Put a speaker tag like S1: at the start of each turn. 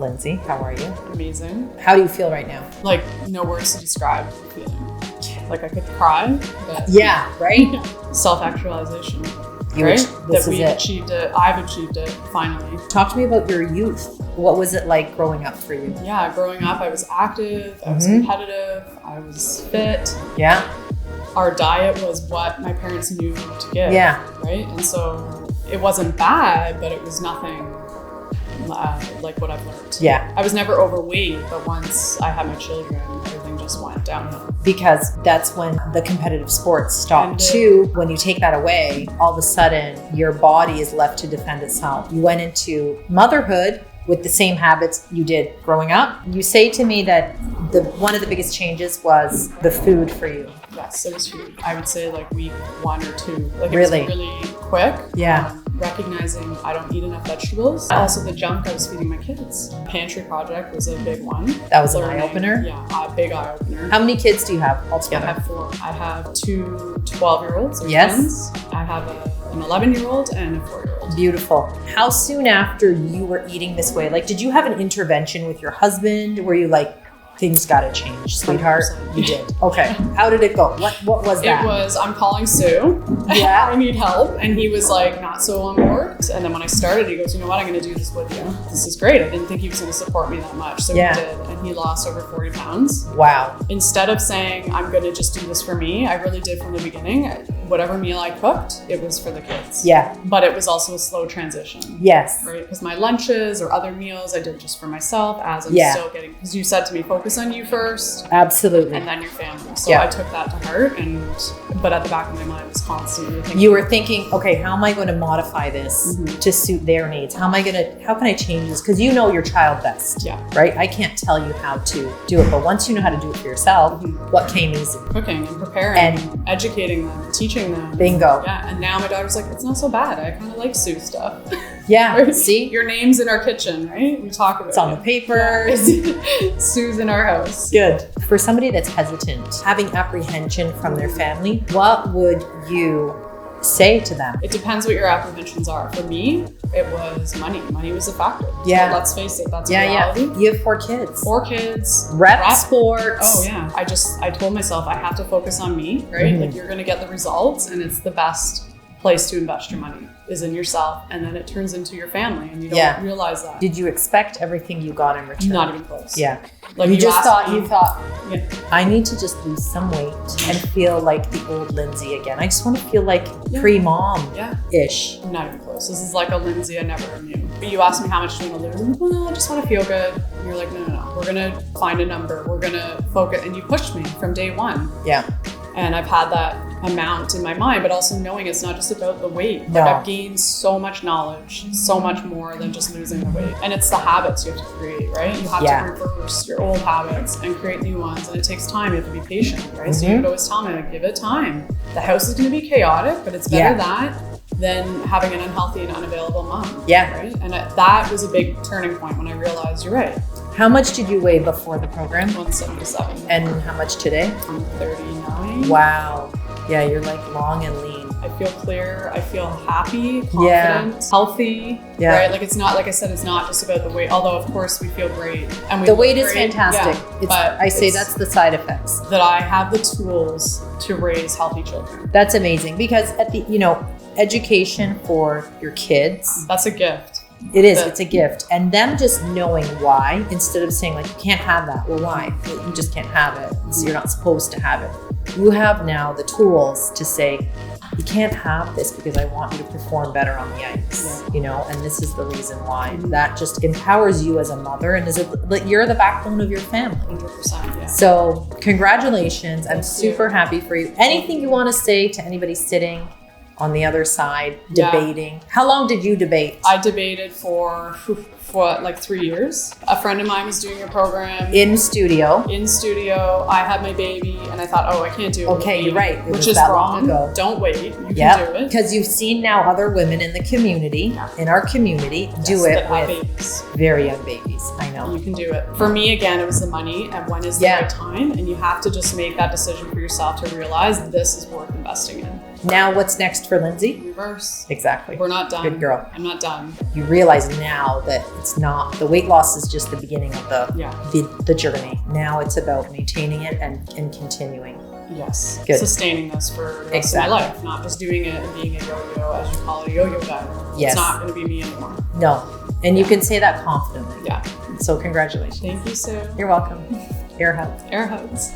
S1: Lindsay. How are you?
S2: Amazing.
S1: How do you feel right now?
S2: Like, no words to describe the feeling. Like I could cry, but
S1: yeah, right?
S2: Self-actualization. Achieved it. I've achieved it, finally.
S1: Talk to me about your youth. What was it like growing up for you?
S2: Yeah, growing up, I was active, I was competitive, I was fit.
S1: Yeah.
S2: Our diet was what my parents knew to give.
S1: Yeah.
S2: Right? And so it wasn't bad, but it was nothing like what I've learned.
S1: Yeah.
S2: I was never overweight, but once I had my children, everything just went downhill.
S1: Because that's when the competitive sports stop too. When you take that away, all of a sudden your body is left to defend itself. You went into motherhood with the same habits you did growing up. You say to me that one of the biggest changes was the food for you.
S2: Yes, it was food. I would say like week 1 or 2. Like
S1: really?
S2: It was really quick.
S1: Yeah.
S2: Recognizing I don't eat enough vegetables. Also the junk I was feeding my kids. Pantry Project was a big one.
S1: That was an eye-opener?
S2: Yeah, a big eye-opener.
S1: How many kids do you have altogether?
S2: I have 4. I have 2 12-year-olds or
S1: yes.
S2: twins. I have an 11-year-old and a 4-year-old.
S1: Beautiful. How soon after you were eating this way, like did you have an intervention with your husband? Were you like, things gotta change, sweetheart?
S2: 100%.
S1: You did. Okay. How did it go? What was that?
S2: It was, I'm calling Sue.
S1: Yeah.
S2: I need help. And he was like, not so on board. And then when I started, he goes, you know what? I'm going to do this with you. This is great. I didn't think he was going to support me that much. So
S1: yeah.
S2: he did. And he lost over 40 pounds.
S1: Wow.
S2: Instead of saying, I'm going to just do this for me, I really did from the beginning. Whatever meal I cooked, it was for the kids.
S1: Yeah.
S2: But it was also a slow transition.
S1: Yes.
S2: Right? Because my lunches or other meals, I did just for myself as I'm still getting, because you said to me, focus on you first.
S1: Absolutely.
S2: And then your family. So I took that to heart. But at the back of my mind was constantly thinking.
S1: You were thinking, okay, how am I going to modify this to suit their needs? How can I change this? Because you know your child best.
S2: Yeah.
S1: Right? I can't tell you how to do it. But once you know how to do it for yourself, what came easy?
S2: Cooking and preparing and educating them, teaching them.
S1: Bingo.
S2: Yeah. And now my daughter's like, it's not so bad. I kind of like Sue stuff.
S1: Yeah.
S2: Right?
S1: See?
S2: Your name's in our kitchen, right? We talk about it.
S1: It's on the papers.
S2: Yeah. Sue's in our house.
S1: Good. For somebody that's hesitant, having apprehension from their family, what would you say to them?
S2: It depends what your apprehensions are. For me, it was money. Money was a factor.
S1: Yeah.
S2: So let's face it, that's a reality.
S1: Yeah. You have 4 kids.
S2: 4 kids.
S1: Rep sports.
S2: Oh yeah. I told myself I have to focus on me, right? Like you're going to get the results and it's the best place to invest your money is in yourself, and then it turns into your family and you don't realize that.
S1: Did you expect everything you got in return?
S2: Not even close.
S1: Yeah.
S2: Like
S1: you thought, I need to just lose some weight and feel like the old Lindsay again. I just want to feel like pre-mom-ish.
S2: Not even close. This is like a Lindsay I never knew. You asked me how much do you want to lose? Well, I just want to feel good. And you're like, no. We're going to find a number. We're going to focus. And you pushed me from day one.
S1: Yeah.
S2: And I've had that amount in my mind, but also knowing it's not just about the weight.
S1: No.
S2: Like I've gained so much knowledge, so much more than just losing the weight. And it's the habits you have to create, right? You have to reverse your old habits and create new ones. And it takes time. You have to be patient, right? So you would always tell me, like, give it time. The house is going to be chaotic, but it's better that than having an unhealthy and unavailable mom. Yeah. Right? And that was a big turning point when I realized you're right.
S1: How much did you weigh before the program?
S2: 177.
S1: And how much today?
S2: I'm 39.
S1: Wow. Yeah, you're like long and lean.
S2: I feel clear. I feel happy, confident, healthy. Yeah. Right? Like it's not, like I said, it's not just about the weight. Although of course we feel great. And
S1: the weight is fantastic.
S2: Yeah,
S1: I say that's the side effects.
S2: That I have the tools to raise healthy children.
S1: That's amazing because at the, education for your kids.
S2: That's a gift.
S1: It is. It's a gift. And them just knowing why, instead of saying like, you can't have that. Well, why? Well, you just can't have it. So you're not supposed to have it. You have now the tools to say, you can't have this because I want you to perform better on the ice, and this is the reason why. That just empowers you as a mother and you're the backbone of your family.
S2: 100%. Yeah.
S1: So congratulations. I'm super happy for you. Anything you want to say to anybody sitting on the other side, debating? How long did you debate?
S2: I debated for like 3 years. A friend of mine was doing a program.
S1: In studio.
S2: I had my baby and I thought, I can't do it.
S1: Okay, you're right.
S2: Which is wrong. Don't wait. You can do it.
S1: Because you've seen now other women in the community, in our community, do it with babies. Very young babies. I know.
S2: You can do it. For me, again, it was the money and when is the right time. And you have to just make that decision for yourself to realize this is worth investing in.
S1: Now what's next for Lindsay?
S2: Reverse.
S1: Exactly.
S2: We're not done.
S1: Good girl.
S2: I'm not done.
S1: You realize now that it's not, the weight loss is just the beginning of the journey. Now it's about maintaining it and continuing.
S2: Yes.
S1: Good.
S2: Sustaining this for the rest of my life, not just doing it and being a yo-yo, as you call it, a yo-yo diet.
S1: Yes.
S2: It's not going to be me anymore.
S1: No. And you can say that confidently.
S2: Yeah.
S1: So congratulations.
S2: Thank you, Sue.
S1: You're welcome. Air hugs.
S2: Air hugs.